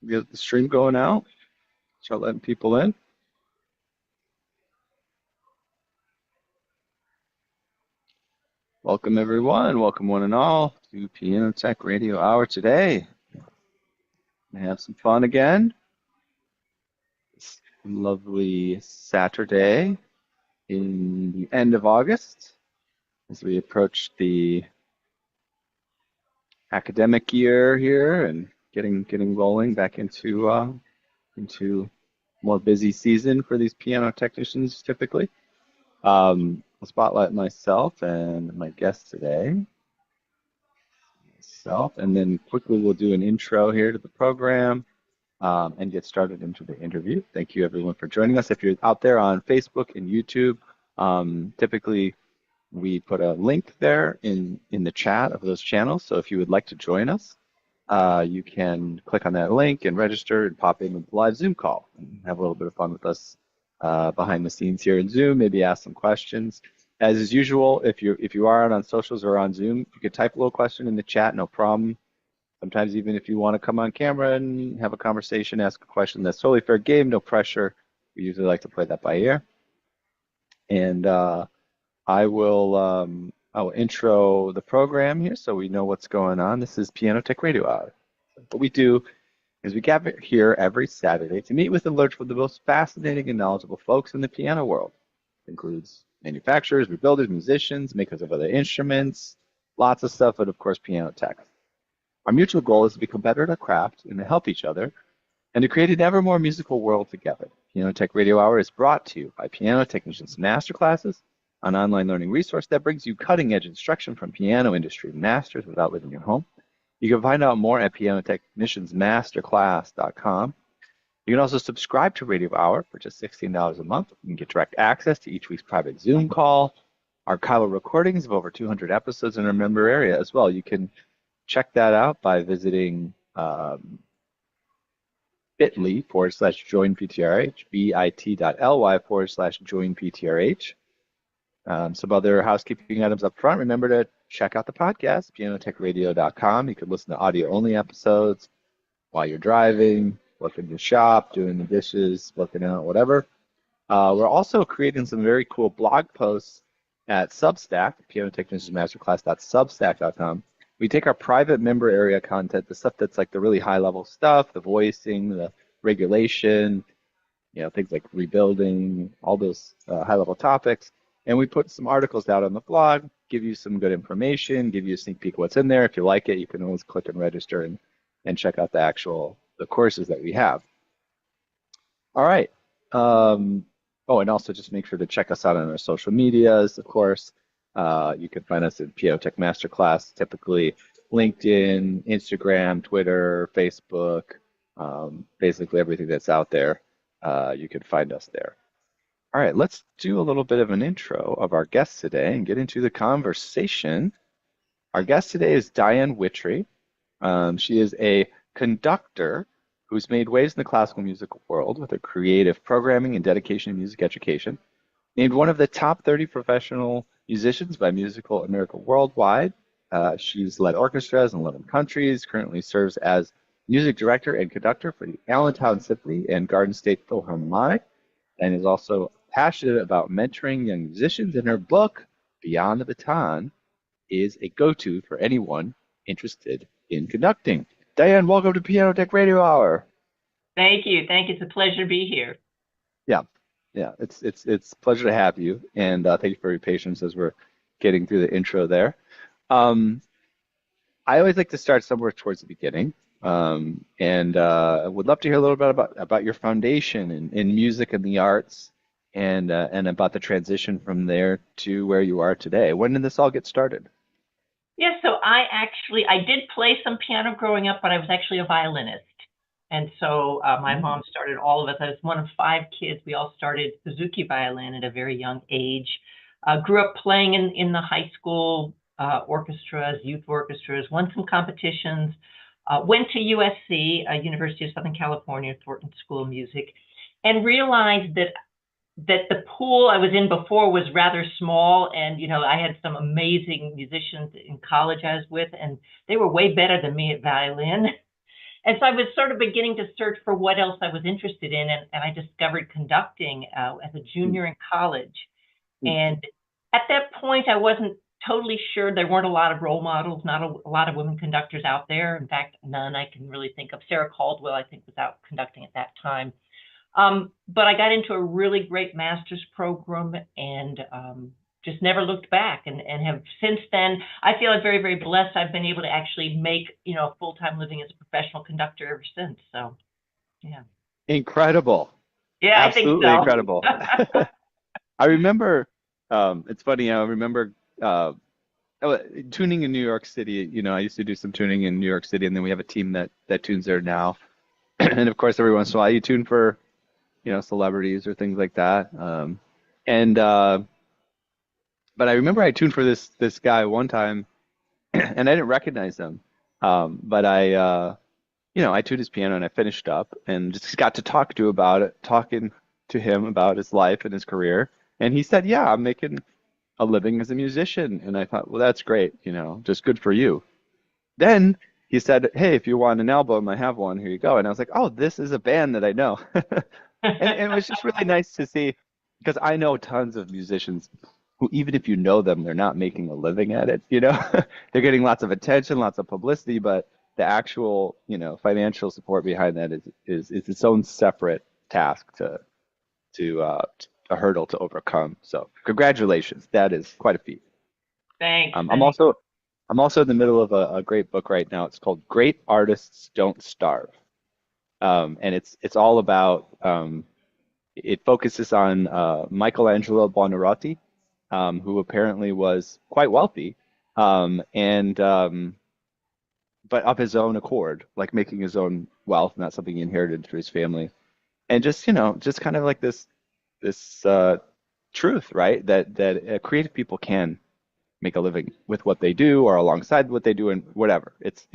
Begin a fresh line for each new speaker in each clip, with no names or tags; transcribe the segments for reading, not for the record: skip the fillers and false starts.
get the stream going out. Start letting people in. Welcome everyone. Welcome one and all to Piano Tech Radio Hour today. We have some fun again. This lovely Saturday in the end of August as we approach the academic year here and getting rolling back into more busy season for these piano technicians typically. I'll spotlight myself and my guest today. And then quickly we'll do an intro here to the program and get started into the interview. Thank you everyone for joining us. If you're out there on Facebook and YouTube, typically we put a link there in the chat of those channels. So if you would like to join us, you can click on that link and register and pop in with the live Zoom call and have a little bit of fun with us behind the scenes here in Zoom, maybe ask some questions. As is usual, if you are on socials or on Zoom, you can type a little question in the chat, no problem. Sometimes even if you want to come on camera and have a conversation, ask a question, that's totally fair game, no pressure. We usually like to play that by ear. And I will intro the program here so we know what's going on. This is Piano Tech Radio Hour. What we do is we gather here every Saturday to meet with and learn from the most fascinating and knowledgeable folks in the piano world. It includes manufacturers, rebuilders, musicians, makers of other instruments, lots of stuff, but of course piano tech. Our mutual goal is to become better at our craft and to help each other and to create an ever more musical world together. Piano Tech Radio Hour is brought to you by Piano Technicians Masterclasses, an online learning resource that brings you cutting-edge instruction from piano industry masters without leaving your home. You can find out more at pianotechniciansmasterclass.com. You can also subscribe to Radio Hour for just $16 a month. You can get direct access to each week's private Zoom call, archival recordings of over 200 episodes in our member area as well. You can check that out by visiting bit.ly/joinptrh, bit.ly/joinptrh. Some other housekeeping items up front. Remember to check out the podcast, pianotechradio.com. You can listen to audio-only episodes while you're driving, working in the shop, doing the dishes, working out, whatever. We're also creating some very cool blog posts at Substack, pianotechniciansmasterclass.substack.com. We take our private member area content, the stuff that's like the really high-level stuff, the voicing, the regulation, things like rebuilding, all those high-level topics. And we put some articles out on the blog, give you some good information, give you a sneak peek of what's in there. If you like it, you can always click and register and check out the courses that we have. All right. And also just make sure to check us out on our social medias, of course. You can find us at Piano Tech Masterclass, typically LinkedIn, Instagram, Twitter, Facebook, basically everything that's out there. You can find us there. All right, let's do a little bit of an intro of our guest today and get into the conversation. Our guest today is Diane Wittry. She is a conductor who's made waves in the classical music world with her creative programming and dedication to music education. Named one of the top 30 professional musicians by Musical America Worldwide. She's led orchestras in 11 countries, currently serves as music director and conductor for the Allentown Symphony and Garden State Philharmonic, and is also passionate about mentoring young musicians. And her book, Beyond the Baton, is a go-to for anyone interested in conducting. Diane, welcome to Piano Tech Radio Hour.
Thank you. It's a pleasure to be here.
Yeah, it's a pleasure to have you, and thank you for your patience as we're getting through the intro there. I always like to start somewhere towards the beginning, and I would love to hear a little bit about your foundation in music and the arts, and about the transition from there to where you are today. When did this all get started?
Yeah, so I did play some piano growing up, but I was actually a violinist. And so my mom started all of us. I was one of 5 kids. We all started Suzuki violin at a very young age. Grew up playing in the high school orchestras, youth orchestras, won some competitions, went to USC, University of Southern California, Thornton School of Music, and realized that the pool I was in before was rather small. And, I had some amazing musicians in college I was with, and they were way better than me at violin. And so I was sort of beginning to search for what else I was interested in, and I discovered conducting as a
Mm,
junior in college.
mm.
And at that point, I wasn't totally sure. There weren't a lot of role models, not a lot of women conductors out there. In fact, none I can really think of. Sarah Caldwell, I think, was out conducting at that time. But I got into a really great master's program and just never looked back and have since then. I feel I'm very, very blessed. I've been able to actually make, a full-time living as a professional conductor ever since. So, yeah.
Incredible.
Yeah, I think
Absolutely
so.
incredible. I remember, it's funny, I remember uh, tuning in New York City. I used to do some tuning in New York City, and then we have a team that tunes there now. And of course, every once in a while, you tune for, celebrities or things like that. And but I remember I tuned for this guy one time, and I didn't recognize him. But I tuned his piano and I finished up and just got to talking to him about his life and his career. And he said, "Yeah, I'm making a living as a musician." And I thought, well, that's great, just good for you. Then he said, "Hey, if you want an album, I have one. Here you go." And I was like, "Oh, this is a band that I know." And it was just really nice to see because I know tons of musicians who, even if you know them, they're not making a living at it, They're getting lots of attention, lots of publicity, but the actual, financial support behind that is its own separate task to a hurdle to overcome. So congratulations. That is quite a feat.
Thanks,
Um, I'm
thanks.
also I'm also in the middle of a great book right now. It's called Great Artists Don't Starve. And it's all about it focuses on Michelangelo Buonarroti, who apparently was quite wealthy, and but of his own accord, like making his own wealth, not something he inherited through his family, and just kind of like this truth, right? That creative people can make a living with what they do or alongside what they do and whatever. It's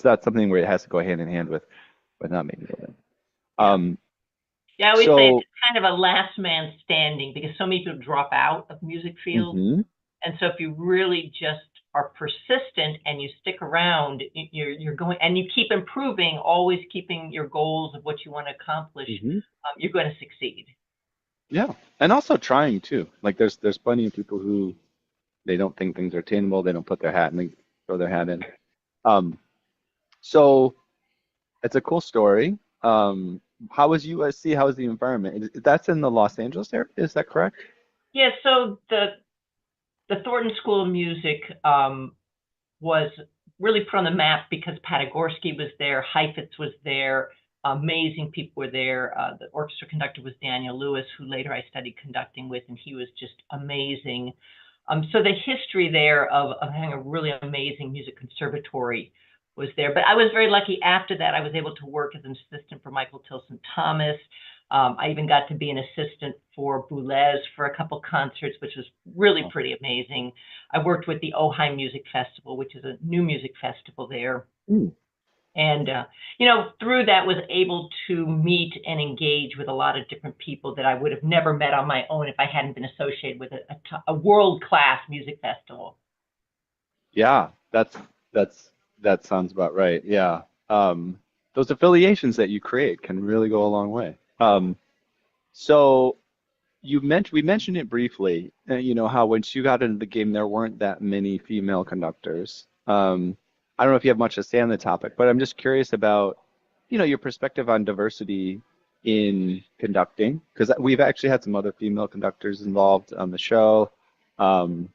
not something where it has to go hand in hand with not making a living.
Yeah.
Um,
Yeah, I always say it's
so.
kind of a last man standing because so many people drop out of music field.
Mhm,
And so if you really just are persistent and you stick around, you're going and you keep improving, always keeping your goals of what you want to accomplish,
mhm.
you're going to succeed.
Yeah, and also trying too. Like there's plenty of people who they don't think things are attainable. They don't put their hat in, they throw their hat in. Um, so it's a cool story. How was USC? How was the environment? That's in the Los Angeles area, is that correct?
Yeah, so the Thornton School of Music was really put on the map because Patagorski was there, Heifetz was there, amazing people were there. The orchestra conductor was Daniel Lewis, who later I studied conducting with, and he was just amazing. So the history there of having a really amazing music conservatory was there. But I was very lucky after that. I was able to work as an assistant for Michael Tilson Thomas. I even got to be an assistant for Boulez for a couple concerts, which was really
Oh.
pretty amazing. I worked with the Ojai Music Festival, which is a new music festival there.
Mm.
And, through that was able to meet and engage with a lot of different people that I would have never met on my own if I hadn't been associated with a world-class music festival.
Yeah, that sounds about right. Yeah. Those affiliations that you create can really go a long way. So we mentioned it briefly, how once you got into the game, there weren't that many female conductors. I don't know if you have much to say on the topic, but I'm just curious about, your perspective on diversity in conducting, because we've actually had some other female conductors involved on the show. Um,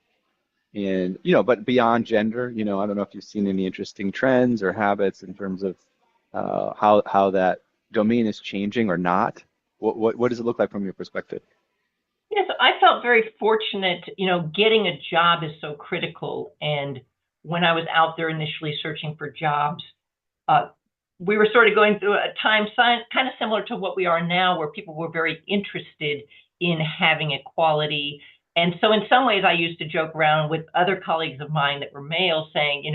and, but beyond gender, I don't know if you've seen any interesting trends or habits in terms of how that domain is changing or not. What does it look like from your perspective?
Yes, I felt very fortunate. Getting a job is so critical. And when I was out there initially searching for jobs, uh, we were sort of going through a time kind of similar to what we are now, where people were very interested in having equality. And so, in some ways, I used to joke around with other colleagues of mine that were male, saying,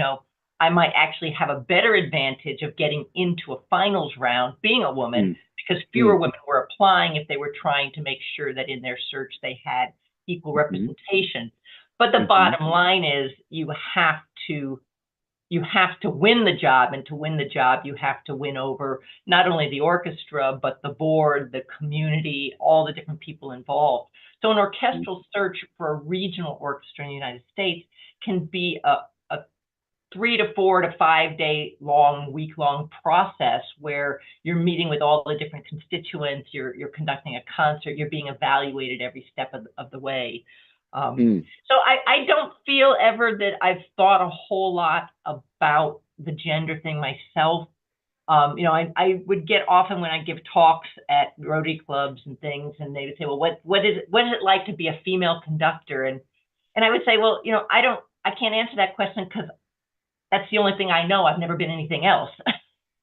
I might actually have a better advantage of getting into a finals round being a woman
Mm,
because fewer
mm,
women were applying if they were trying to make sure that in their search they had equal
mhm,
representation. But the
mhm,
bottom line is you have to you have to win the job, and to win the job, you have to win over not only the orchestra, but the board, the community, all the different people involved. So an orchestral search for a regional orchestra in the United States can be a 3 to 4 to 5 day long, week-long process where you're meeting with all the different constituents, you're conducting a concert, you're being evaluated every step of the way. So I don't feel ever that I've thought a whole lot about the gender thing myself. You know, I would get often when I give talks at Rotary clubs and things, and they would say, well, what is it like to be a female conductor? And I would say, well, you know, I can't answer that question because that's the only thing I know. I've never been anything else.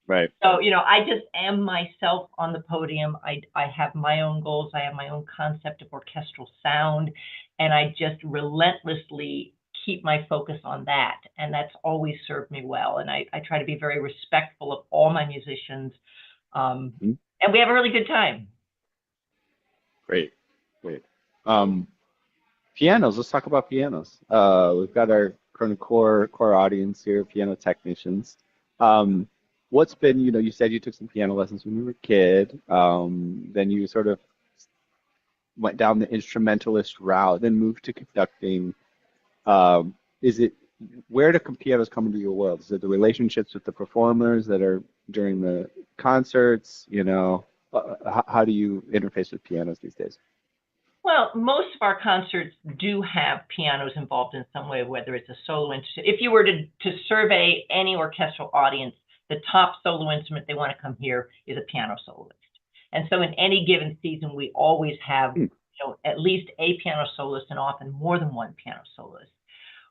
Right.
So, you know, I just am myself on the podium. I have my own goals. I have my own concept of orchestral sound, and I just relentlessly keep my focus on that. And that's always served me well. And I try to be very respectful of all my musicians. And we have a really good time.
Great. Great. Pianos. Let's talk about pianos. We've got our kind of core audience here, piano technicians. What's been, you know, you said you took some piano lessons when you were a kid. Then you sort of went down the instrumentalist route, then moved to conducting. Is it, where do pianos come into your world? Is it the relationships with the performers that are during the concerts? You know, how do you interface with pianos these days?
Well, most of our concerts do have pianos involved in some way, whether it's a solo instrument. If you were to survey any orchestral audience, the top solo instrument they want to come hear is a piano soloist. And so in any given season, we always have, you know, at least a piano soloist and often more than one piano soloist.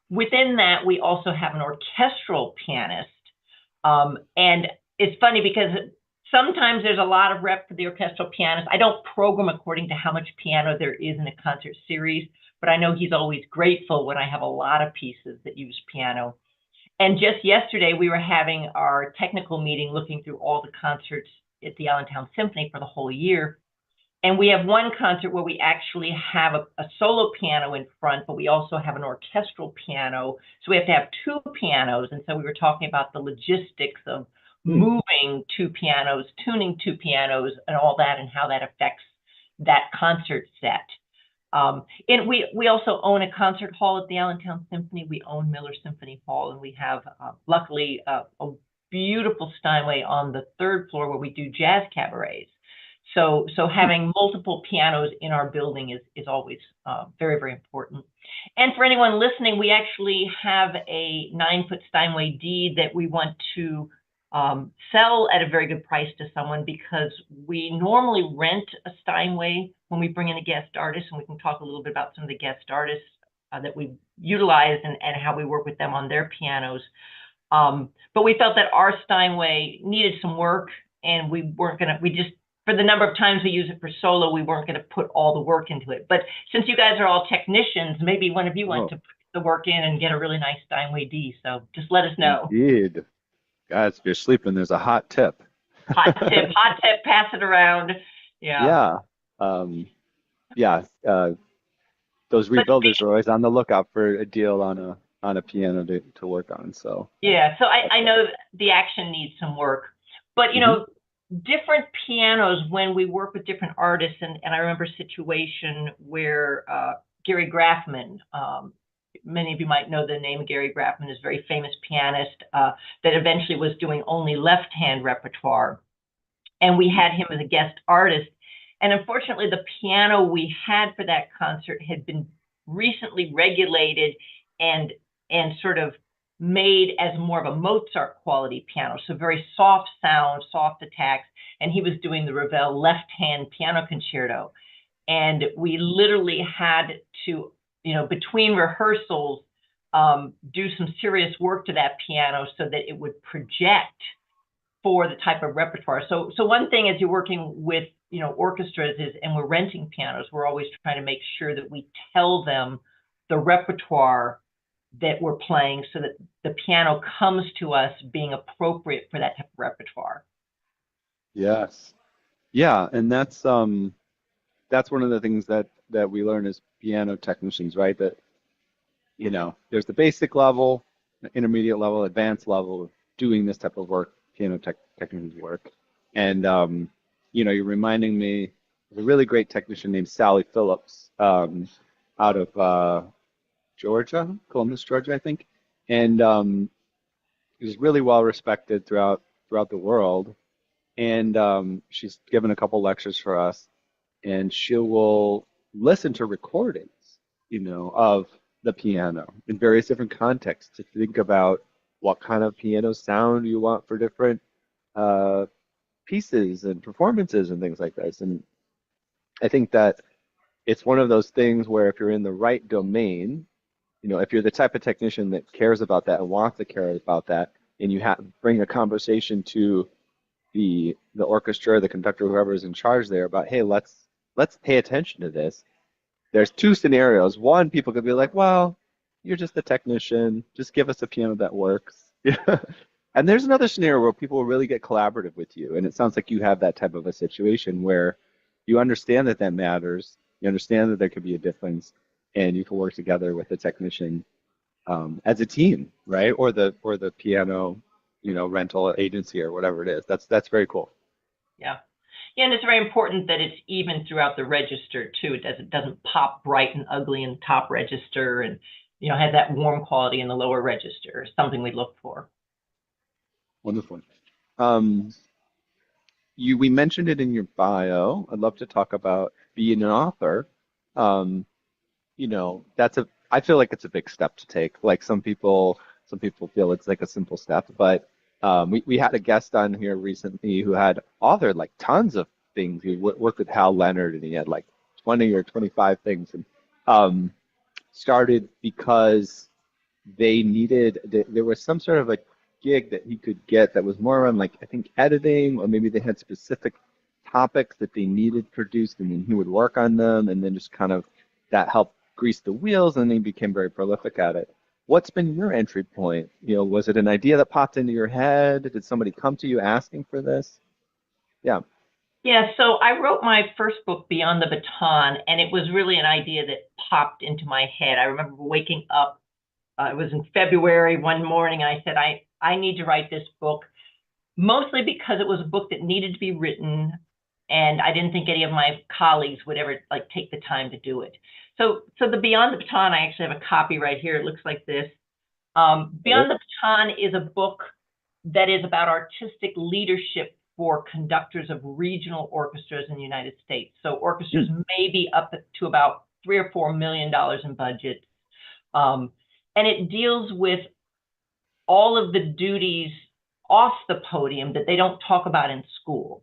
Within that, we also have an orchestral pianist. And it's funny because sometimes there's a lot of rep for the orchestral pianist. I don't program according to how much piano there is in a concert series, but I know he's always grateful when I have a lot of pieces that use piano. And just yesterday, we were having our technical meeting looking through all the concerts at the Allentown Symphony for the whole year. And we have one concert where we actually have a solo piano in front, but we also have an orchestral piano. So we have to have two pianos. And so we were talking about the logistics of moving two pianos, tuning two pianos, and all that, and how that affects that concert set. And we also own a concert hall at the Allentown Symphony. We own Miller Symphony Hall, and we have, luckily, a beautiful Steinway on the third floor where we do jazz cabarets. So having multiple pianos in our building is always very, very important. And for anyone listening, we actually have a 9-foot Steinway deed that we want to sell at a very good price to someone, because we normally rent a Steinway when we bring in a guest artist, and we can talk a little bit about some of the guest artists that we utilize and how we work with them on their pianos. But we felt that our Steinway needed some work, and we just, for the number of times we use it for solo, we weren't going to put all the work into it. But since you guys are all technicians, maybe one of you want to put the work in and get a really nice Steinway D. So just let us know.
Indeed. Guys, if you're sleeping, there's a hot tip.
Hot tip, pass it around. Yeah.
Yeah. Those rebuilders are always on the lookout for a deal on a piano to work on. So
yeah, so I know the action needs some work, but you know, different pianos, when we work with different artists, and I remember a situation where Gary Graffman, many of you might know the name Gary Graffman, is a very famous pianist that eventually was doing only left-hand repertoire. And we had him as a guest artist. And unfortunately, the piano we had for that concert had been recently regulated and sort of made as more of a Mozart quality piano. So very soft sound, soft attacks. And he was doing the Ravel left-hand piano concerto. And we literally had to, you know, between rehearsals, do some serious work to that piano so that it would project for the type of repertoire. So one thing as you're working with, you know, orchestras is, and we're renting pianos, we're always trying to make sure that we tell them the repertoire that we're playing so that the piano comes to us being appropriate for that type of repertoire.
Yes. Yeah, and that's one of the things that we learn as piano technicians, right? That, you know, there's the basic level, intermediate level, advanced level of doing this type of work, technicians work. And you're reminding me of a really great technician named Sally Phillips, out of Georgia, Columbus, Georgia, I think, and is really well respected throughout the world. And she's given a couple lectures for us, and she will listen to recordings, of the piano in various different contexts to think about what kind of piano sound you want for different uh, pieces and performances and things like this. And I think that it's one of those things where if you're in the right domain, if you're the type of technician that cares about that and wants to care about that, and you bring a conversation to the orchestra, the conductor, whoever is in charge there about, hey, let's pay attention to this. There's two scenarios. One, people could be like, well, you're just a technician. Just give us a piano that works. Yeah. And there's another scenario where people will really get collaborative with you. And it sounds like you have that type of a situation where you understand that that matters. You understand that there could be a difference, and you can work together with the technician as a team, right? Or the piano, rental agency or whatever it is. That's very cool.
Yeah. Yeah, and it's very important that it's even throughout the register too. It doesn't pop bright and ugly in the top register, and has that warm quality in the lower register. Something we look for.
Wonderful. Um, we mentioned it in your bio. I'd love to talk about being an author. Um, I feel like it's a big step to take. Like some people feel it's like a simple step, but we had a guest on here recently who had authored like tons of things. He worked with Hal Leonard, and he had like 20 or 25 things, and um, started because there was some sort of a gig that he could get that was more around, like, I think, editing, or maybe they had specific topics that they needed produced, and then he would work on them, and then just kind of that helped grease the wheels, and he became very prolific at it. What's been your entry point? Was it an idea that popped into your head? Did somebody come to you asking for this? Yeah.
Yeah, so I wrote my first book, Beyond the Baton, and it was really an idea that popped into my head. I remember waking up, it was in February one morning, and I said, I need to write this book, mostly because it was a book that needed to be written, and I didn't think any of my colleagues would ever take the time to do it. So the Beyond the Baton, I actually have a copy right here. It looks like this. Beyond the Baton is a book that is about artistic leadership for conductors of regional orchestras in the United States. So orchestras may be up to about $3 or $4 million in budget. And it deals with all of the duties off the podium that they don't talk about in school.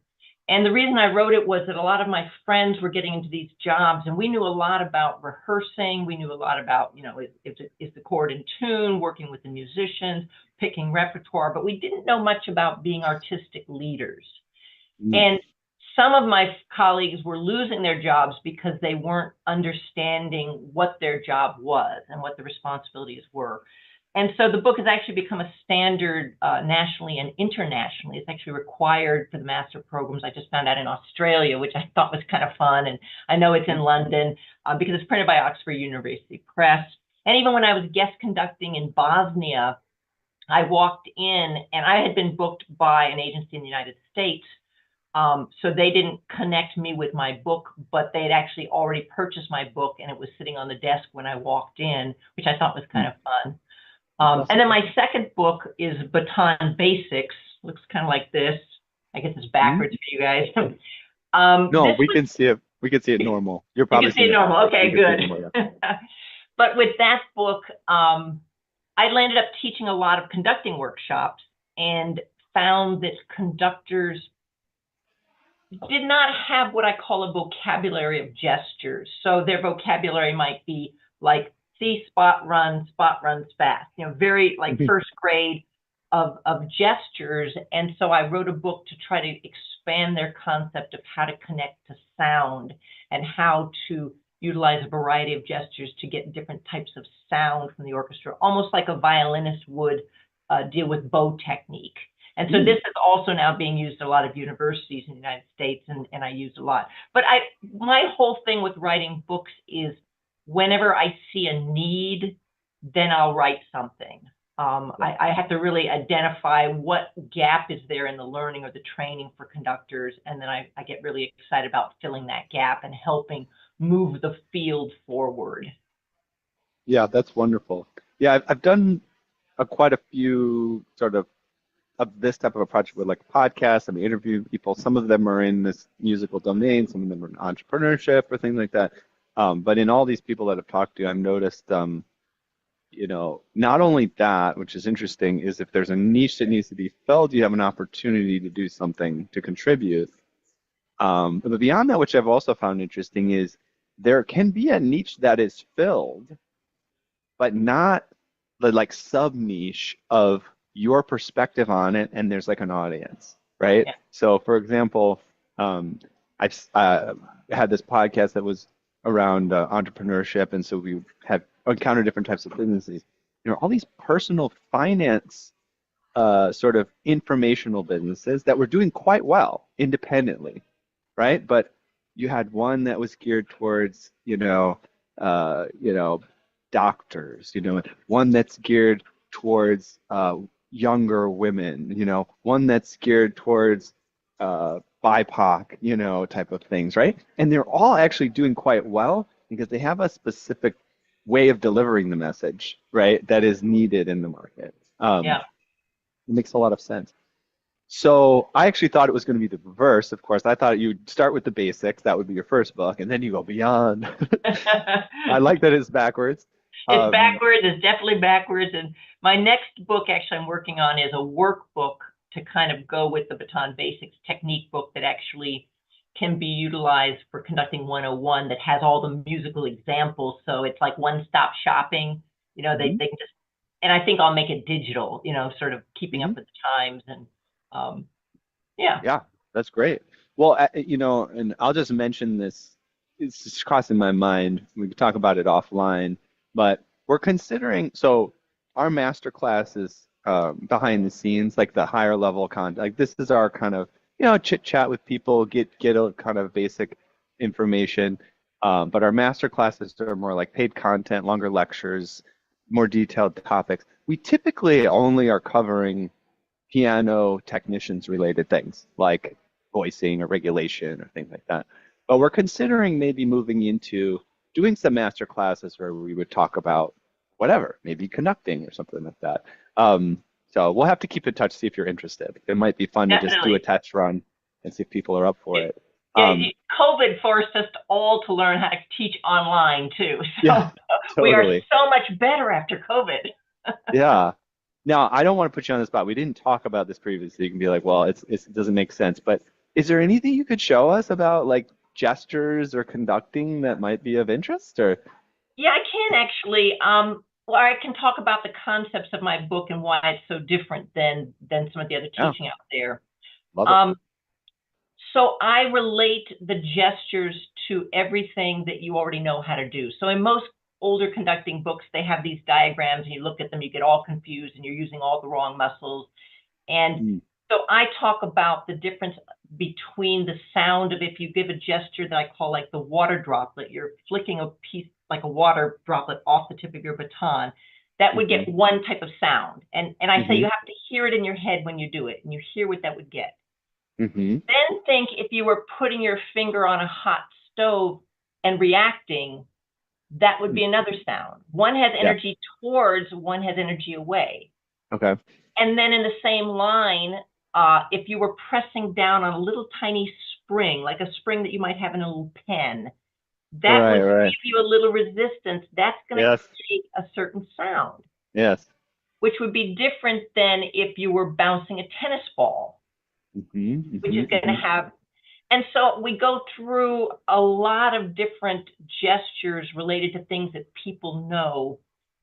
And the reason I wrote it was that a lot of my friends were getting into these jobs, and we knew a lot about rehearsing. We knew a lot about, is the chord in tune, working with the musicians, picking repertoire, but we didn't know much about being artistic leaders. And some of my colleagues were losing their jobs because they weren't understanding what their job was and what the responsibilities were. And so the book has actually become a standard nationally and internationally. It's actually required for the master programs. I just found out in Australia, which I thought was kind of fun. And I know it's in London because it's printed by Oxford University Press. And even when I was guest conducting in Bosnia, I walked in and I had been booked by an agency in the United States. So they didn't connect me with my book, but they had actually already purchased my book, and it was sitting on the desk when I walked in, which I thought was kind of fun. And then my second book is Baton Basics. Looks kind of like this. I guess it's backwards for you guys.
No, we can see it. We can see it normal. You're probably
you can see it normal. Okay, good.
Normal, yeah.
But with that book, I landed up teaching a lot of conducting workshops and found that conductors did not have what I call a vocabulary of gestures. So their vocabulary might be like C spot runs fast, very like first grade of gestures. And so I wrote a book to try to expand their concept of how to connect to sound and how to utilize a variety of gestures to get different types of sound from the orchestra, almost like a violinist would deal with bow technique. And so this is also now being used at a lot of universities in the United States, and I use a lot. But my whole thing with writing books is whenever I see a need, then I'll write something.
Yeah.
I have to really identify what gap is there in the learning or the training for conductors, and then I get really excited about filling that gap and helping move the field forward.
Yeah, that's wonderful. Yeah, I've done quite a few sort of this type of a project with like podcasts. I'm interviewing people. Some of them are in this musical domain, some of them are in entrepreneurship or things like that. But in all these people that I've talked to, I've noticed, not only that, which is interesting, is if there's a niche that needs to be filled, you have an opportunity to do something to contribute. But beyond that, which I've also found interesting, is there can be a niche that is filled but not the like sub niche of your perspective on it, and there's like an audience, right?
Yeah.
So, for example, I've had this podcast that was around entrepreneurship, and so we have encountered different types of businesses. All these personal finance sort of informational businesses that were doing quite well independently, right? But you had one that was geared towards, doctors, one that's geared towards younger women, one that's geared towards BIPOC, type of things, right? And they're all actually doing quite well because they have a specific way of delivering the message, right, that is needed in the market.
Yeah.
It makes a lot of sense. So I actually thought it was going to be the reverse, of course. I thought you'd start with the basics, that would be your first book, and then you go beyond. I like that it's backwards.
It's
Um,
backwards. It's definitely backwards. And my next book, actually, I'm working on is a workbook to kind of go with the Baton Basics technique book that actually can be utilized for conducting 101 that has all the musical examples. So it's like one-stop shopping.
mhm,
They can just, and I think I'll make it digital, sort of keeping
mhm.
up with the times. And yeah.
Yeah, that's great. Well, and I'll just mention this. It's just crossing my mind. We can talk about it offline, but we're considering. So our master class is behind the scenes, like the higher level content. Like this is our kind of chit chat with people, get a kind of basic information. But our master classes are more like paid content, longer lectures, more detailed topics. We typically only are covering piano technicians related things like voicing or regulation or things like that. But we're considering maybe moving into doing some master classes where we would talk about whatever, maybe conducting or something like that. So we'll have to keep in touch, see if you're interested. It might be fun to just do a
Definitely.
test run and see if people are up for
It,
it.
yeah,
Um,
COVID forced us all to learn how to teach online too.
yeah,
So we are
totally.
so much better after COVID.
Yeah. Now, I don't want to put you on the spot. We didn't talk about this previously. You can be like, well, it doesn't make sense. But is there anything you could show us about like gestures or conducting that might be of interest? Or
Yeah, I can actually. Well, I can talk about the concepts of my book and why it's so different than some of the other
yeah,
teaching out there.
love it.
Um, so I relate the gestures to everything that you already know how to do. So in most older conducting books, they have these diagrams, and you look at them, you get all confused, and you're using all the wrong muscles. And
Mm,
so I talk about the difference between the sound of if you give a gesture that I call like the water droplet, you're flicking a piece like a water droplet off the tip of your baton, that would
hmm
get one type of sound. And I say
hmm
you have to hear it in your head when you do it, and you hear what that would get.
hmm
Then think if you were putting your finger on a hot stove and reacting, that would be another sound. One has
Yeah.
energy towards, one has energy away.
Okay.
And then in the same line, if you were pressing down on a little tiny spring, like a spring that you might have in a little pen, that
Right.
would
Right.
give you a little resistance. That's going to
Yes.
create a certain sound,
Yes.
which would be different than if you were bouncing a tennis ball, which is going to
Hmm.
have. And so we go through a lot of different gestures related to things that people know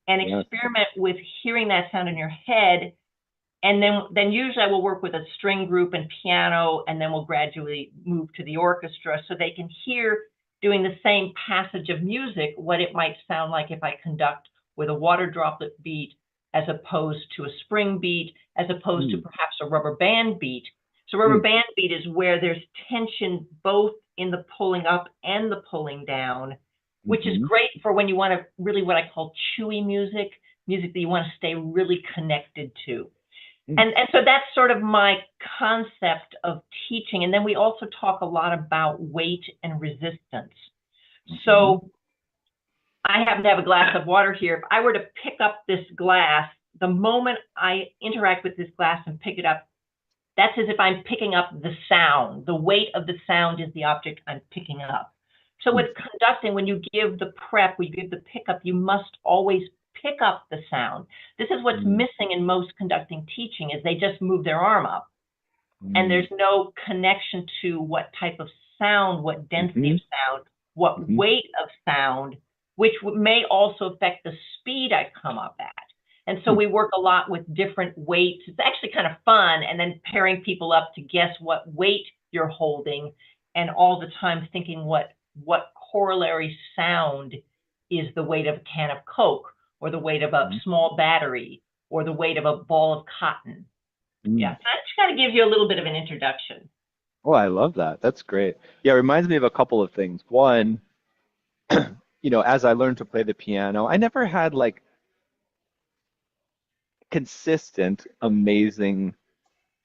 and
Yes.
experiment with hearing that sound in your head. And then usually I will work with a string group and piano, and then we'll gradually move to the orchestra so they can hear doing the same passage of music, what it might sound like if I conduct with a water droplet beat as opposed to a spring beat, as opposed to
Mm,
perhaps a rubber band beat. So rubber
mm,
band beat is where there's tension both in the pulling up and the pulling down, which is
hmm
great for when you want to really what I call chewy music, music that you want to stay really connected to.
Mm.
And so that's sort of my concept of teaching. And then we also talk a lot about weight and resistance. So I happen to have a glass of water here. If I were to pick up this glass, the moment I interact with this glass and pick it up, that's as if I'm picking up the sound. The weight of the sound is the object I'm picking up. So with conducting, when you give the prep, when you give the pickup, you must always pick up the sound. This is what's missing in most conducting teaching is they just move their arm up. And there's no connection to what type of sound, what density of sound, what weight of sound, which may also affect the speed I come up at. And so we work a lot with different weights. It's actually kind of fun. And then pairing people up to guess what weight you're holding, and all the time thinking what corollary sound is the weight of a can of Coke, or the weight of a small battery, or the weight of a ball of cotton. Yeah, so I just got to give you a little bit of an introduction.
Oh, I love that. That's great. Yeah, it reminds me of a couple of things. One, as I learned to play the piano, I never had like consistent, amazing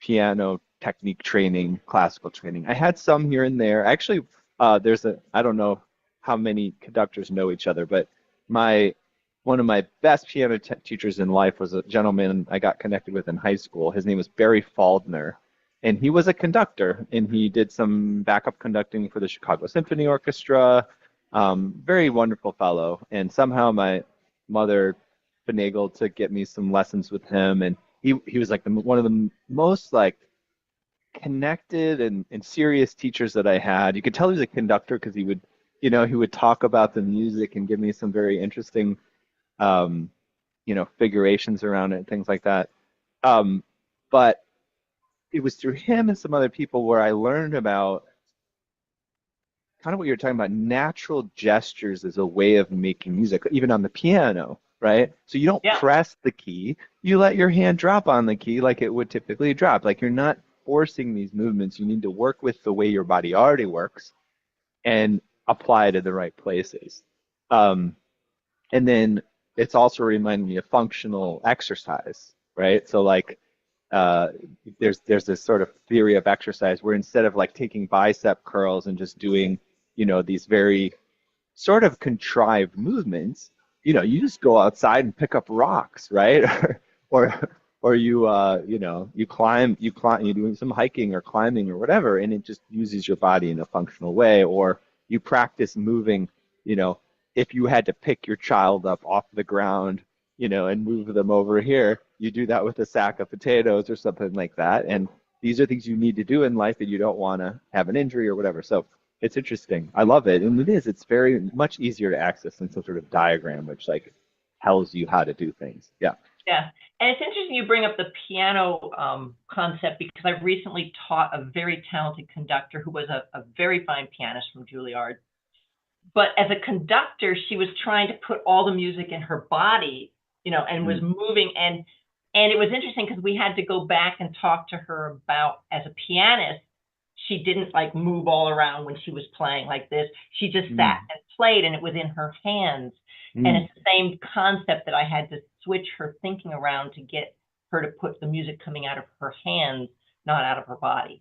piano technique training, classical training. I had some here and there. Actually, I don't know how many conductors know each other, but one of my best piano teachers in life was a gentleman I got connected with in high school. His name was Barry Faldner, and he was a conductor, and he did some backup conducting for the Chicago Symphony Orchestra. Very wonderful fellow, and somehow my mother finagled to get me some lessons with him, and he was like one of the most like connected and serious teachers that I had. You could tell he was a conductor because he would talk about the music and give me some very interesting figurations around it and things like that. But it was through him and some other people where I learned about kind of what you're talking about, natural gestures as a way of making music, even on the piano, right? So you don't press the key, you let your hand drop on the key like it would typically drop. Like you're not forcing these movements. You need to work with the way your body already works and apply it in the right places. And then it's also reminding me of functional exercise, right? So like there's this sort of theory of exercise where instead of like taking bicep curls and just doing, these very sort of contrived movements, you just go outside and pick up rocks, right? or you climb, you're doing some hiking or climbing or whatever, and it just uses your body in a functional way. Or you practice moving, if you had to pick your child up off the ground, and move them over here, you do that with a sack of potatoes or something like that. And these are things you need to do in life that you don't want to have an injury or whatever. So it's interesting. I love it. And it's very much easier to access than some sort of diagram, which like tells you how to do things. Yeah.
Yeah. And it's interesting you bring up the piano concept, because I've recently taught a very talented conductor who was a very fine pianist from Juilliard. But as a conductor, she was trying to put all the music in her body, and was moving. And it was interesting because we had to go back and talk to her about, as a pianist, she didn't like move all around when she was playing like this. She just sat and played, and it was in her hands. And it's the same concept that I had to switch her thinking around to get her to put the music coming out of her hands, not out of her body.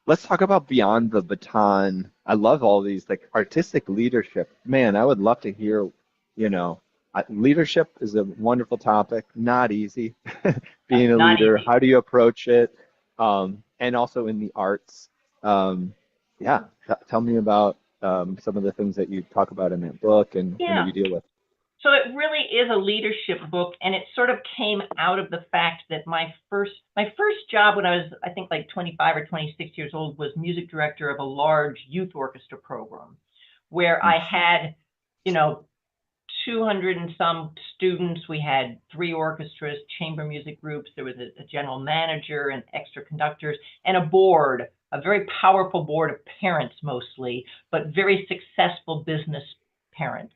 Let's talk about Beyond the Baton. I love all these like artistic leadership. Man, I would love to hear, leadership is a wonderful topic, not easy. Being a leader, how do you approach it? And also in the arts. Tell me about some of the things that you talk about in that book and that you deal with.
So it really is a leadership book, and it sort of came out of the fact that my first job when I was, I think, like 25 or 26 years old was music director of a large youth orchestra program, where I had, 200 and some students. We had 3 orchestras, chamber music groups. There was a general manager and extra conductors, and a board, a very powerful board of parents mostly, but very successful business parents.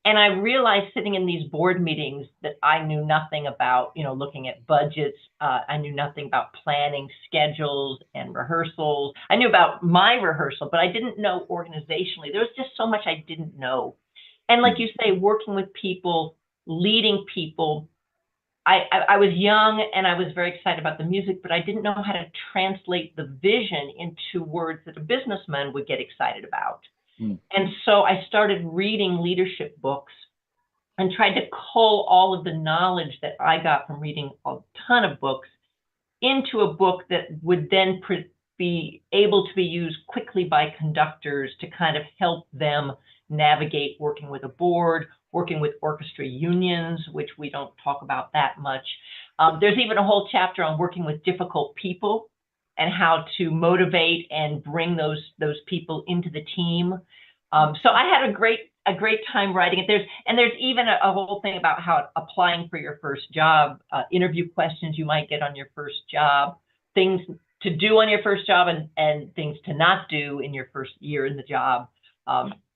And I realized sitting in these board meetings that I knew nothing about, looking at budgets. I knew nothing about planning schedules and rehearsals. I knew about my rehearsal, but I didn't know organizationally. There was just so much I didn't know. And like you say, working with people leading people. I was young and I was very excited about the music, but I didn't know how to translate the vision into words that a businessman would get excited about.
Mm.
And so I started reading leadership books and tried to cull all of the knowledge that I got from reading a ton of books into a book that would then be able to be used quickly by conductors to kind of help them navigate working with a board, working with orchestra unions, which we don't talk about that much. There's even a whole chapter on working with difficult people and how to motivate and bring those people into the team. So I had a great time writing it. There's even a whole thing about how applying for your first job, interview questions you might get on your first job, things to do on your first job, and things to not do in your first year in the job.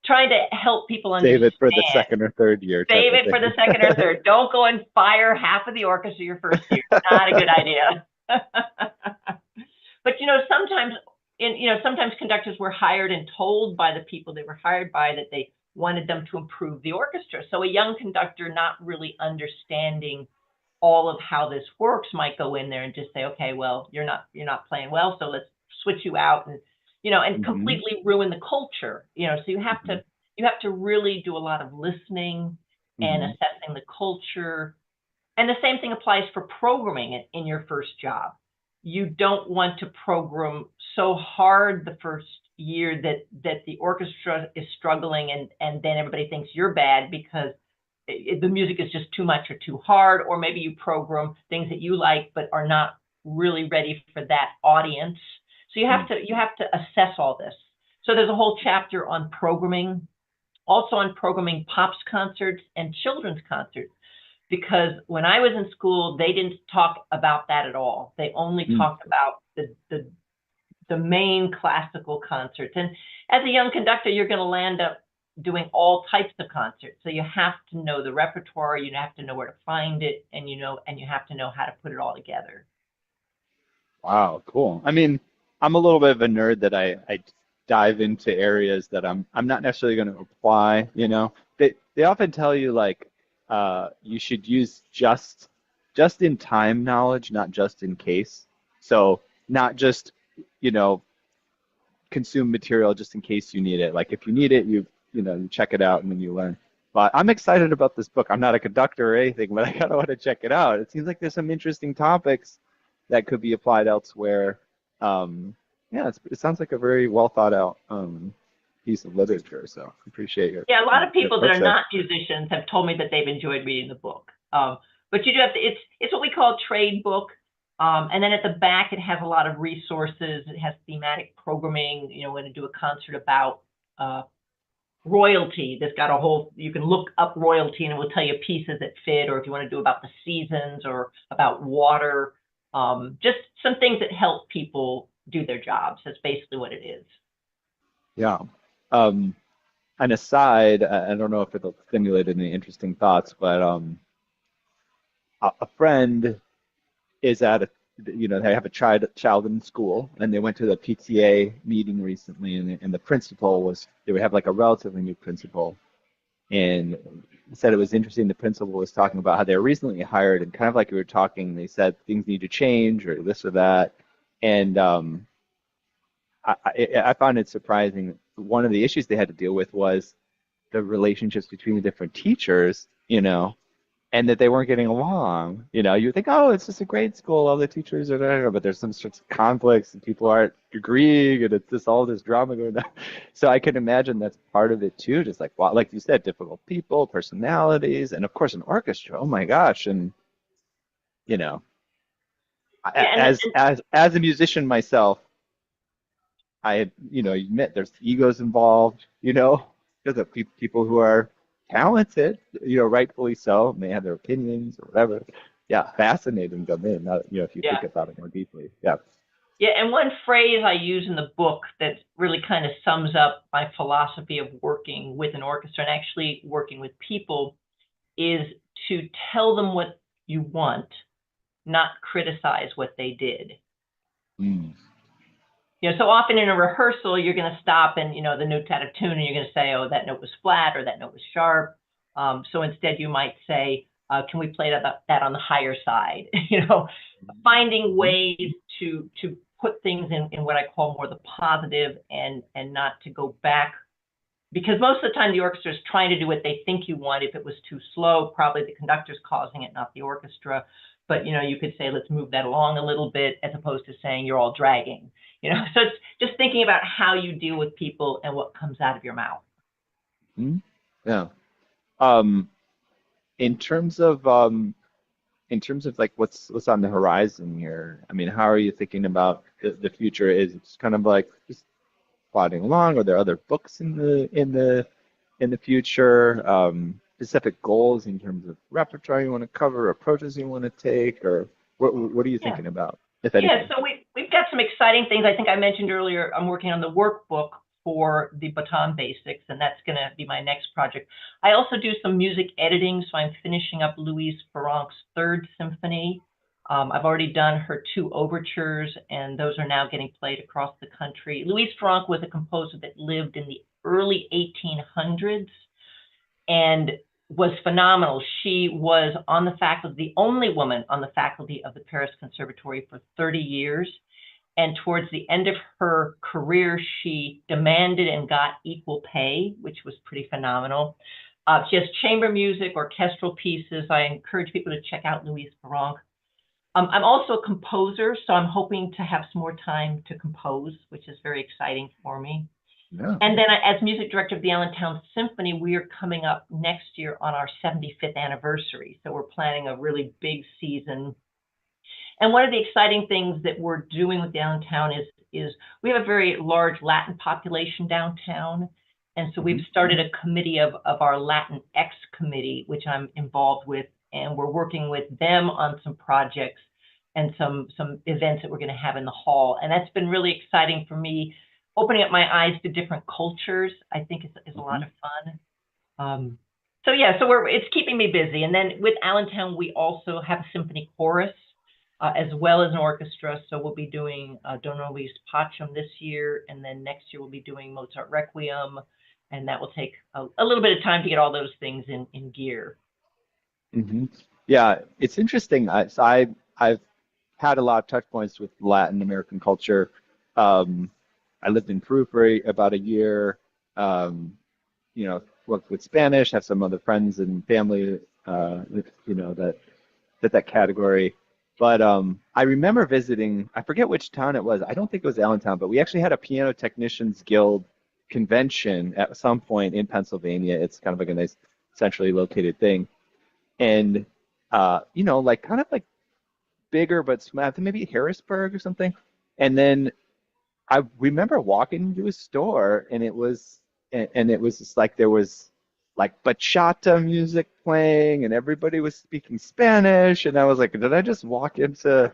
Trying to help people understand.
Save it for the second or third year.
Save it for the second or third. Don't go and fire half of the orchestra your first year. Not a good idea. But sometimes conductors were hired and told by the people they were hired by that they wanted them to improve the orchestra. So a young conductor not really understanding all of how this works might go in there and just say, okay, well, you're not playing well, so let's switch you out, and
Mm-hmm.
completely ruin the culture. So you have to really do a lot of listening and assessing the culture. And the same thing applies for programming in your first job. You don't want to program so hard the first year that the orchestra is struggling and then everybody thinks you're bad because the music is just too much or too hard, or maybe you program things that you like but are not really ready for that audience. So you have to assess all this. So there's a whole chapter on programming, also on programming pops concerts and children's concerts, because when I was in school, they didn't talk about that at all. They only talked about the main classical concerts. And as a young conductor, you're going to land up doing all types of concerts. So you have to know the repertoire, you have to know where to find it, and you have to know how to put it all together.
Wow, cool. I mean, I'm a little bit of a nerd that I dive into areas that I'm not necessarily going to apply, They often tell you like you should use just in time knowledge, not just in case. So not just, consume material just in case you need it. Like if you need it, you check it out and then you learn. But I'm excited about this book. I'm not a conductor or anything, but I kind of want to check it out. It seems like there's some interesting topics that could be applied elsewhere. Yeah, it sounds like a very well thought out piece of literature. So I appreciate your.
Yeah, a lot of people that are
website.
not musicians have told me that they've enjoyed reading the book. But you do have to. It's what we call a trade book. And then at the back, it has a lot of resources. It has thematic programming. When to do a concert about royalty, that's got a whole. You can look up royalty, and it will tell you pieces that fit. Or if you want to do about the seasons or about water. Just some things that help people do their jobs. That's basically what it is.
Yeah. An aside, I don't know if it'll stimulate any interesting thoughts, but a friend is at they have a child in school, and they went to the PTA meeting recently, and the principal they would have like a relatively new principal, and said it was interesting. The principal was talking about how they were recently hired, and kind of like we were talking, they said things need to change or this or that, and I found it surprising. One of the issues they had to deal with was the relationships between the different teachers, and that they weren't getting along. You would think, oh, it's just a great school, all the teachers are there, but there's some sorts of conflicts and people aren't agreeing, and it's just all this drama going on. So I can imagine that's part of it too, just like you said, difficult people, personalities, and of course an orchestra. Oh my gosh, and as a musician myself, I admit there's egos involved, there's people who are talented, rightfully so, may have their opinions or whatever. Yeah, fascinating to me, if you think about it more deeply. Yeah.
Yeah, and one phrase I use in the book that really kind of sums up my philosophy of working with an orchestra and actually working with people is to tell them what you want, not criticize what they did. So often in a rehearsal, you're going to stop and, the note's out of tune, and you're going to say, oh, that note was flat or that note was sharp. So instead, you might say, can we play that on the higher side? You know, finding ways to put things in what I call more the positive and not to go back. Because most of the time the orchestra is trying to do what they think you want. If it was too slow, probably the conductor's causing it, not the orchestra. But, you know, you could say, let's move that along a little bit, as opposed to saying you're all dragging. You know, so it's just thinking about how you deal with people and what comes out of your mouth.
Mhm. Yeah. Um, in terms of like what's on the horizon here, I mean, how are you thinking about the future? Is it just kind of like just plodding along? Are there other books in the future? Specific goals in terms of repertoire you want to cover, approaches you want to take, or what are you
Yeah.
thinking about, if
Yeah,
anything?
so we've got some exciting things. I think I mentioned earlier, I'm working on the workbook for the Baton Basics, and that's going to be my next project. I also do some music editing, so I'm finishing up Louise Farrenc's Third Symphony. I've already done her 2 overtures, and those are now getting played across the country. Louise Farrenc was a composer that lived in the early 1800s and was phenomenal. She was on the faculty, the only woman on the faculty of the Paris Conservatory for 30 years. And towards the end of her career, she demanded and got equal pay, which was pretty phenomenal. She has chamber music, orchestral pieces. I encourage people to check out Louise Farrenc. I'm also a composer, so I'm hoping to have some more time to compose, which is very exciting for me.
Yeah.
And then as music director of the Allentown Symphony, we are coming up next year on our 75th anniversary. So we're planning a really big season. And one of the exciting things that we're doing with Allentown is we have a very large Latin population downtown. And so we've started a committee of our Latin X committee, which I'm involved with. And we're working with them on some projects and some events that we're going to have in the hall. And that's been really exciting for me, opening up my eyes to different cultures. I think is a lot of fun. So yeah, so it's keeping me busy. And then with Allentown, we also have a symphony chorus as well as an orchestra. So we'll be doing Don Luis Pacem this year, and then next year we'll be doing Mozart Requiem, and that will take a little bit of time to get all those things in gear.
hmm Yeah, it's interesting. I've had a lot of touch points with Latin American culture. Um, I lived in Peru for about a year. Um, you know, worked with Spanish. Have some other friends and family. You know that category. But I remember visiting. I forget which town it was. I don't think it was Allentown, but we actually had a piano technicians guild convention at some point in Pennsylvania. It's kind of like a nice centrally located thing, and you know, like kind of like bigger but small, maybe Harrisburg or something. And then I remember walking into a store, and it was just like there was like bachata music playing, and everybody was speaking Spanish, and I was like, did I just walk into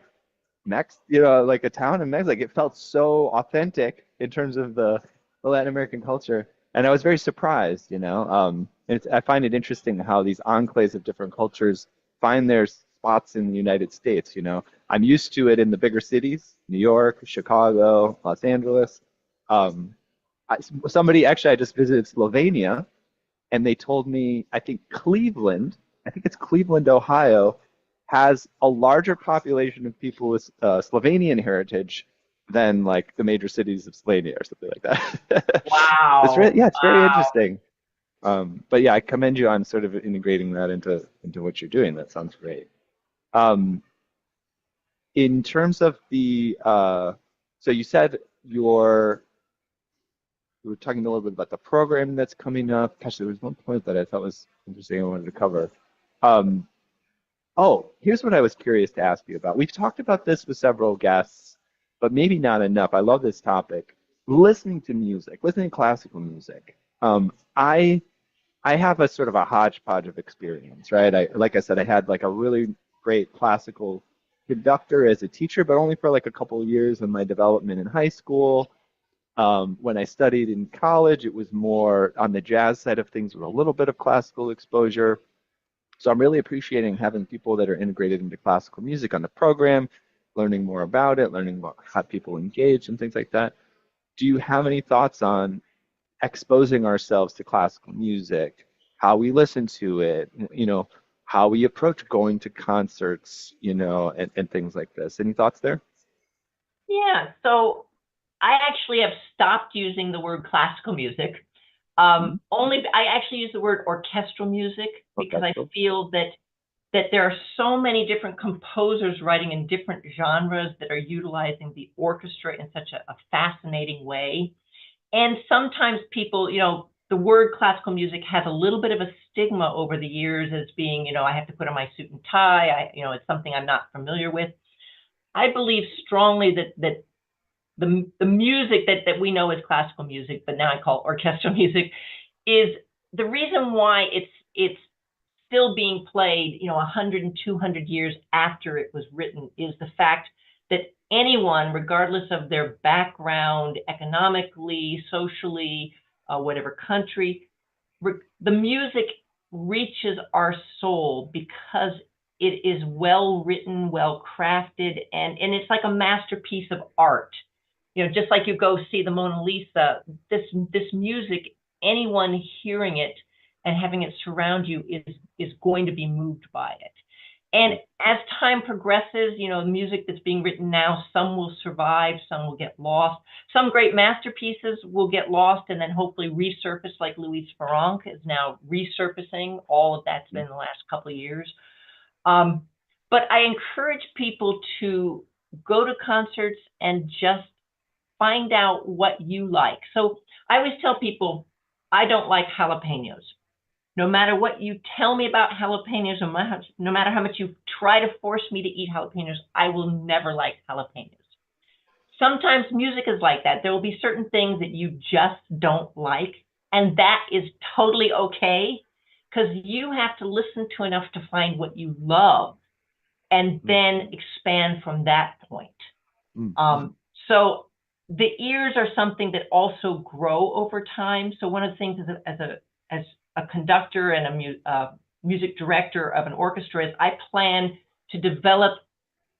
you know, like a town in Mexico? Like it felt so authentic in terms of the Latin American culture, and I was very surprised, you know. I find it interesting how these enclaves of different cultures find their spots in the United States. You know, I'm used to it in the bigger cities, New York, Chicago, Los Angeles. Um, Somebody actually, I just visited Slovenia, and they told me I think Cleveland, I think it's Cleveland, Ohio, has a larger population of people with Slovenian heritage than like the major cities of Slovenia or something like that. It's
Wow.
really, yeah, it's very
Wow.
interesting. But yeah, I commend you on sort of integrating that into what you're doing. That sounds great. Um, in terms of so you said we were talking a little bit about the program that's coming up. Gosh, there was one point that I thought was interesting I wanted to cover. Um, oh, here's what I was curious to ask you about. We've talked about this with several guests, but maybe not enough. I love this topic. Listening to music, listening to classical music. I have a sort of a hodgepodge of experience, right? Like I said, I had like a really great classical conductor as a teacher, but only for like a couple of years in my development in high school. When I studied in college, it was more on the jazz side of things with a little bit of classical exposure. So I'm really appreciating having people that are integrated into classical music on the program, learning more about it, learning about how people engage and things like that. Do you have any thoughts on exposing ourselves to classical music how we listen to it, how we approach going to concerts, and things like this. Any thoughts there?
Yeah, so I actually have stopped using the word classical music.
Hmm.
Only I actually use the word orchestral music because I
Orchestral.
feel that there are so many different composers writing in different genres that are utilizing the orchestra in such a fascinating way. And sometimes people, the word classical music has a little bit of a stigma over the years as being, I have to put on my suit and tie. It's something I'm not familiar with. I believe strongly that the music that we know as classical music, but now I call orchestral music, is the reason why it's still being played, 100 and 200 years after it was written is the fact that anyone, regardless of their background, economically, socially, whatever country, the music reaches our soul because it is well written, well crafted, and it's like a masterpiece of art. Just like you go see the Mona Lisa, this music, anyone hearing it and having it surround you is going to be moved by it. And as time progresses, music that's being written now, some will survive, some will get lost. Some great masterpieces will get lost and then hopefully resurface, like Louis Farrenc is now resurfacing. All of that's been the last couple of years. Um, but I encourage people to go to concerts and just find out what you like. So I always tell people, I don't like jalapenos. No matter what you tell me about jalapenos, no matter how much you try to force me to eat jalapenos, I will never like jalapenos. Sometimes music is like that. There will be certain things that you just don't like, and that is totally okay because you have to listen to enough to find what you love and then expand from that point.
Mm-hmm.
Um, so the ears are something that also grow over time. So one of the things as a conductor and music director of an orchestra is I plan to develop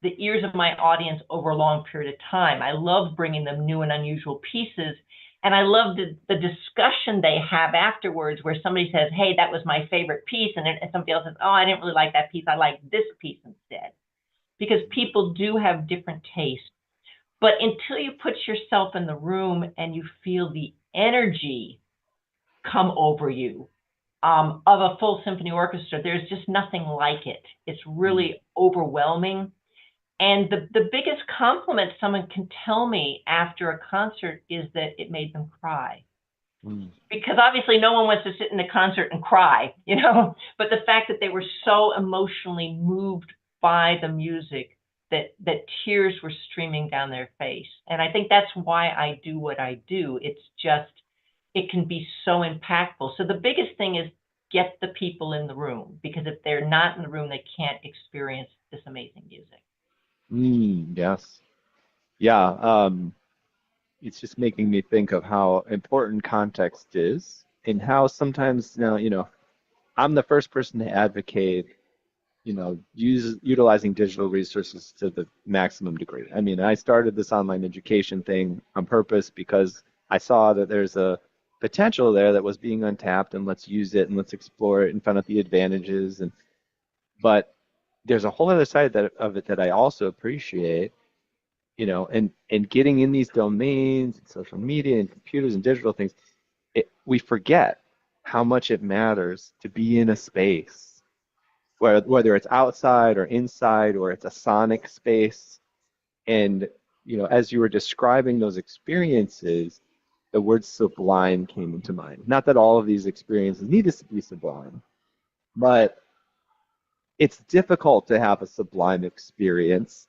the ears of my audience over a long period of time. I love bringing them new and unusual pieces. And I love the discussion they have afterwards where somebody says, hey, that was my favorite piece. And somebody else says, oh, I didn't really like that piece. I like this piece instead. Because people do have different tastes. But until you put yourself in the room and you feel the energy come over you of a full symphony orchestra, there's just nothing like it. It's really overwhelming. And the biggest compliment someone can tell me after a concert is that it made them cry.
Mm-hmm.
Because obviously no one wants to sit in a concert and cry, but the fact that they were so emotionally moved by the music that tears were streaming down their face. And I think that's why I do what I do. It's just, it can be so impactful. So the biggest thing is get the people in the room, because if they're not in the room, they can't experience this amazing music.
Yes. Yeah. It's just making me think of how important context is and how sometimes now, I'm the first person to advocate, utilizing digital resources to the maximum degree. I mean, I started this online education thing on purpose because I saw that there's a potential there that was being untapped, and let's use it and let's explore it and find out the advantages. But there's a whole other side of it that I also appreciate, and getting in these domains and social media and computers and digital things, we forget how much it matters to be in a space, whether it's outside or inside or it's a sonic space. And, as you were describing those experiences, the word sublime came into mind. Not that all of these experiences need to be sublime, but it's difficult to have a sublime experience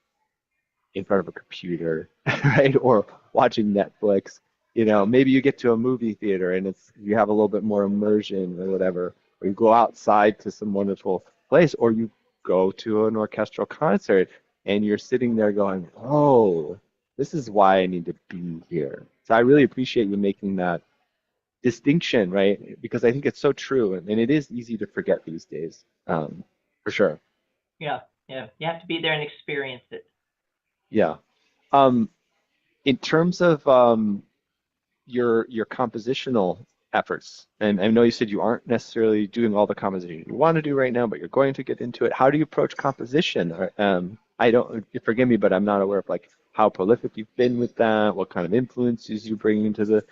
in front of a computer, right? Or watching Netflix. Maybe you get to a movie theater and you have a little bit more immersion or whatever, or you go outside to some wonderful place, or you go to an orchestral concert and you're sitting there going, "Oh, this is why I need to be here." So I really appreciate you making that distinction, right? Because I think it's so true, and it is easy to forget these days, for sure.
Yeah, yeah. You have to be there and experience it.
Yeah. Um, in terms of your compositional efforts? And I know you said you aren't necessarily doing all the composition you want to do right now, but you're going to get into it. How do you approach composition? I don't, forgive me, but I'm not aware of like how prolific you've been with that, what kind of influences you bring into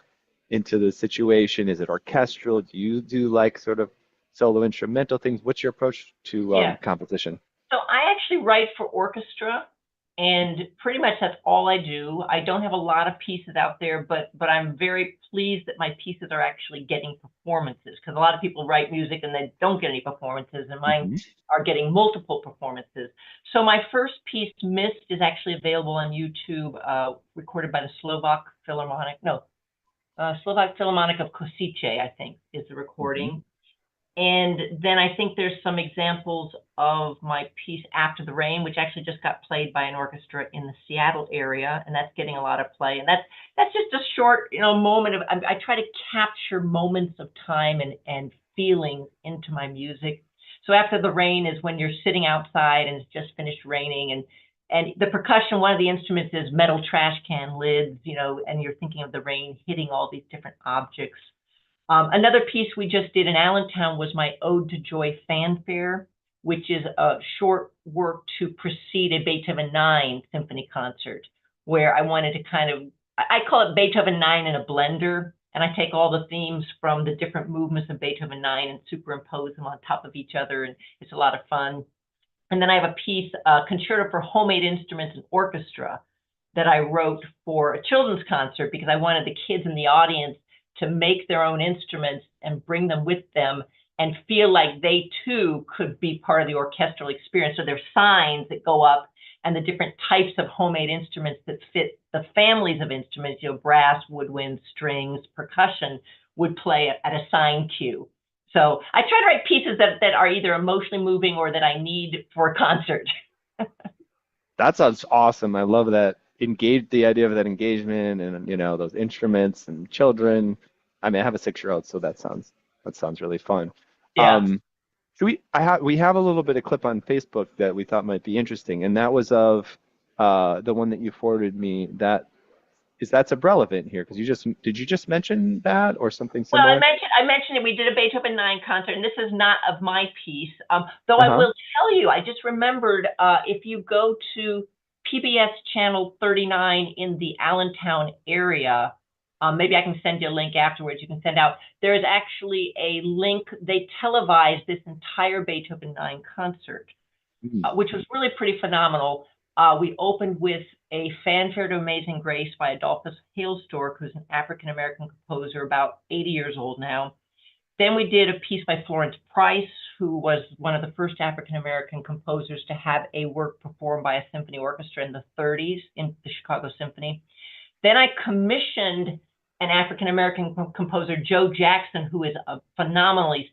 the situation. Is it orchestral? Do you do like sort of solo instrumental things? What's your approach to
Yeah.
composition?
So I actually write for orchestra, and pretty much that's all I do. I don't have a lot of pieces out there, but I'm very pleased that my pieces are actually getting performances, because a lot of people write music and they don't get any performances, and mine
Hmm.
are getting multiple performances. So my first piece, Mist, is actually available on YouTube, recorded by the Slovak Philharmonic of Kosice, I think, is the
Hmm.
recording. And then I think there's some examples of my piece After the Rain, which actually just got played by an orchestra in the Seattle area, and that's getting a lot of play. And that's just a short, moment of, I try to capture moments of time and feelings into my music. So After the Rain is when you're sitting outside and it's just finished raining, and the percussion, one of the instruments is metal trash can lids, and you're thinking of the rain hitting all these different objects. Another piece we just did in Allentown was my Ode to Joy Fanfare, which is a short work to precede a Beethoven 9 symphony concert, where I wanted to I call it Beethoven 9 in a blender, and I take all the themes from the different movements of Beethoven 9 and superimpose them on top of each other, and it's a lot of fun. And then I have a piece, Concerto for Homemade Instruments and Orchestra, that I wrote for a children's concert because I wanted the kids in the audience to make their own instruments and bring them with them and feel like they too could be part of the orchestral experience. So there's signs that go up and the different types of homemade instruments that fit the families of instruments, brass, woodwind, strings, percussion, would play at a sign cue. So I try to write pieces that are either emotionally moving or that I need for a concert.
That sounds awesome. I love that the idea of that engagement and those instruments and children. I mean, I have a 6-year-old, so that sounds really fun.
Yeah.
Should we have a little bit of clip on Facebook that we thought might be interesting, and that was of the one that you forwarded me. That's irrelevant here because did you just mention that or something
Well,
similar?
I mentioned that we did a Beethoven 9 concert, and this is not of my piece. Though I
Uh-huh.
will tell you, I just remembered, if you go to PBS channel 39 in the Allentown area, maybe I can send you a link afterwards. You can send out. There is actually a link. They televised this entire Beethoven 9 concert,
Mm.
which was really pretty phenomenal. We opened with a Fanfare to Amazing Grace by Adolphus Hailstork, who's an African-American composer, about 80 years old now. Then we did a piece by Florence Price, who was one of the first African-American composers to have a work performed by a symphony orchestra in the 30s in the Chicago Symphony. Then I commissioned an African-American composer, Joe Jackson, who is a phenomenal, he's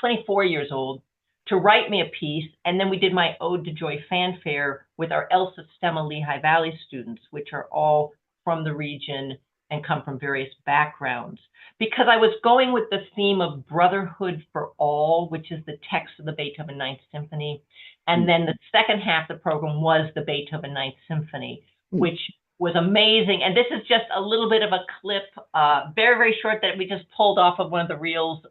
24 years old, to write me a piece. And then we did my Ode to Joy Fanfare with our Elsa Stemma Lehigh Valley students, which are all from the region and come from various backgrounds. Because I was going with the theme of brotherhood for all, which is the text of the Beethoven Ninth Symphony. And then the second half of the program was the Beethoven Ninth Symphony, which was amazing. And this is just a little bit of a clip, very, very short, that we just pulled off of one of the reels.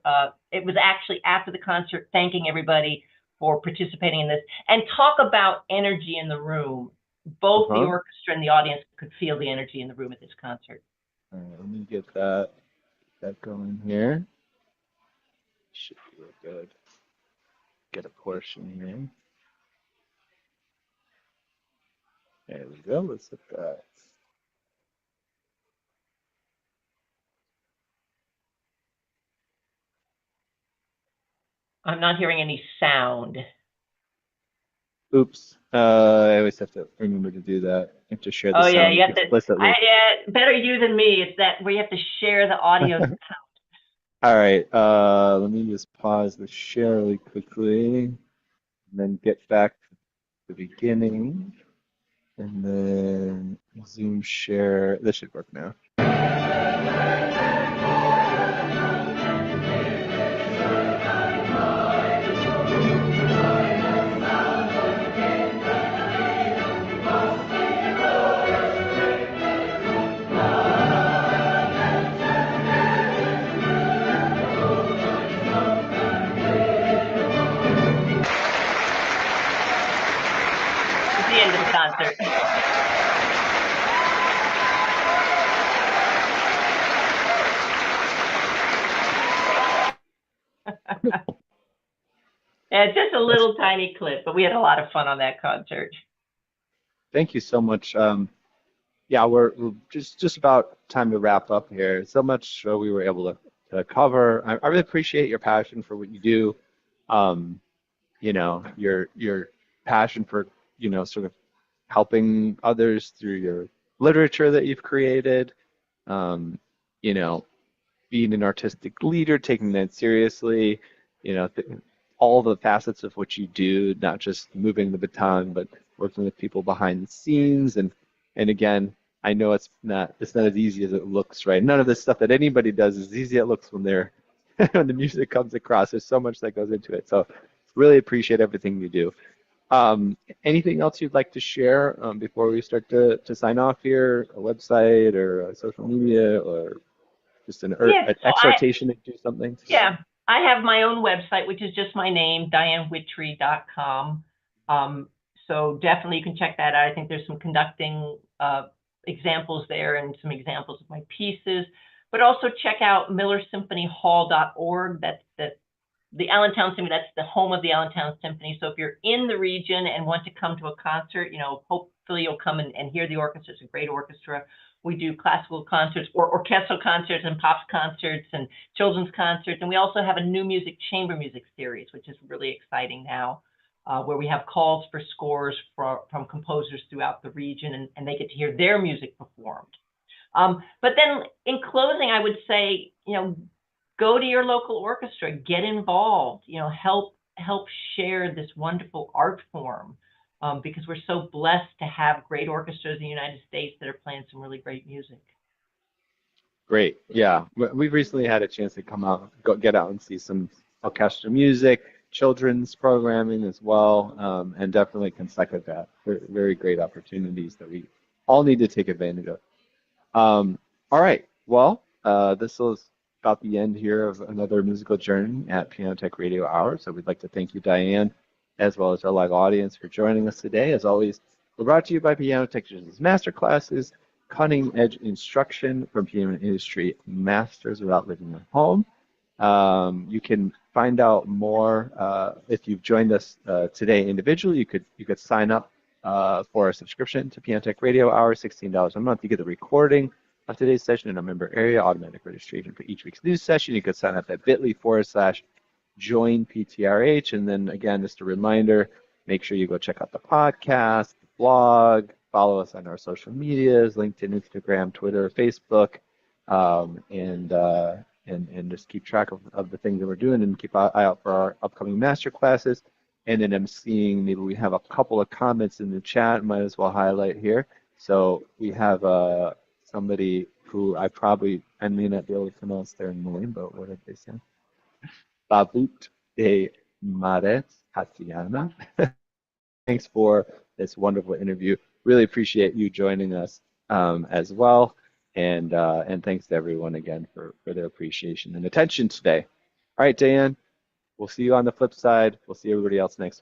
It was actually after the concert, thanking everybody for participating in this, and talk about energy in the room. Both the
Uh-huh.
orchestra and the audience could feel the energy in the room at this concert.
All right, let me get that going here. Should be real good. Get a portion here. There we go. Let's hit that.
I'm not hearing any sound.
Oops. I always have to remember to do that. I have to share the
Oh yeah,
sound
you have to.
explicitly.
Better you than me. It's that we have to share the audio sound.
All right. Let me just pause the share really quickly, and then get back to the beginning, and then Zoom share. This should work now.
concert. Yeah, it's just a little tiny clip, but we had a lot of fun on that concert.
Thank you so much. Yeah, we're just about time to wrap up here. So much we were able to cover. I really appreciate your passion for what you do. Um, your passion for, sort of helping others through your literature that you've created. Um, you know, being an artistic leader, taking that seriously, th all the facets of what you do, not just moving the baton, but working with people behind the scenes. And again, I know it's not as easy as it looks, right? None of this stuff that anybody does is as easy as it looks when they're when the music comes across. There's so much that goes into it. So really appreciate everything you do. Anything else you'd like to share before we start to sign off here? A website or social media or just
Yeah,
an
so
exhortation to do something?
yeah, I have my own website, which is just my name, dianewittry.com. So definitely you can check that out. I think there's some conducting examples there and some examples of my pieces. But also check out millersymphonyhall.org. That's the Allentown Symphony. That's the home of the Allentown Symphony. So if you're in the region and want to come to a concert, hopefully you'll come and hear the orchestra. It's a great orchestra. We do classical concerts or orchestral concerts and pop concerts and children's concerts. And we also have a new chamber music series, which is really exciting now, where we have calls for scores from composers throughout the region, and they get to hear their music performed. But then in closing, I would say, go to your local orchestra, get involved, help share this wonderful art form, because we're so blessed to have great orchestras in the United States that are playing some really great music.
Great. Yeah. We've recently had a chance to come out, get out and see some orchestra music, children's programming as well, and definitely can second that. Very, very great opportunities that we all need to take advantage of. All right. Well, this was about the end here of another musical journey at Piano Tech Radio Hour. So we'd like to thank you, Diane, as well as our live audience for joining us today. As always, we're brought to you by Piano Technicians Masterclasses, cutting-edge instruction from piano industry masters without leaving their home. You can find out more if you've joined us today individually. You could sign up for a subscription to Piano Tech Radio Hour, $16 a month. You get the recording of today's session in a member area, automatic registration for each week's news session. You could sign up at bit.ly/join PTRH. And then again, just a reminder, make sure you go check out the podcast, the blog, follow us on our social medias, LinkedIn, Instagram, Twitter, Facebook, and just keep track of the things that we're doing and keep an eye out for our upcoming master classes. And then I'm seeing maybe we have a couple of comments in the chat, might as well highlight here. So we have somebody who I may not be able to pronounce their name, but what did they say? Babut de Mares Hasiana. Thanks for this wonderful interview. Really appreciate you joining us as well. And thanks to everyone again for their appreciation and attention today. All right, Diane, we'll see you on the flip side. We'll see everybody else next week.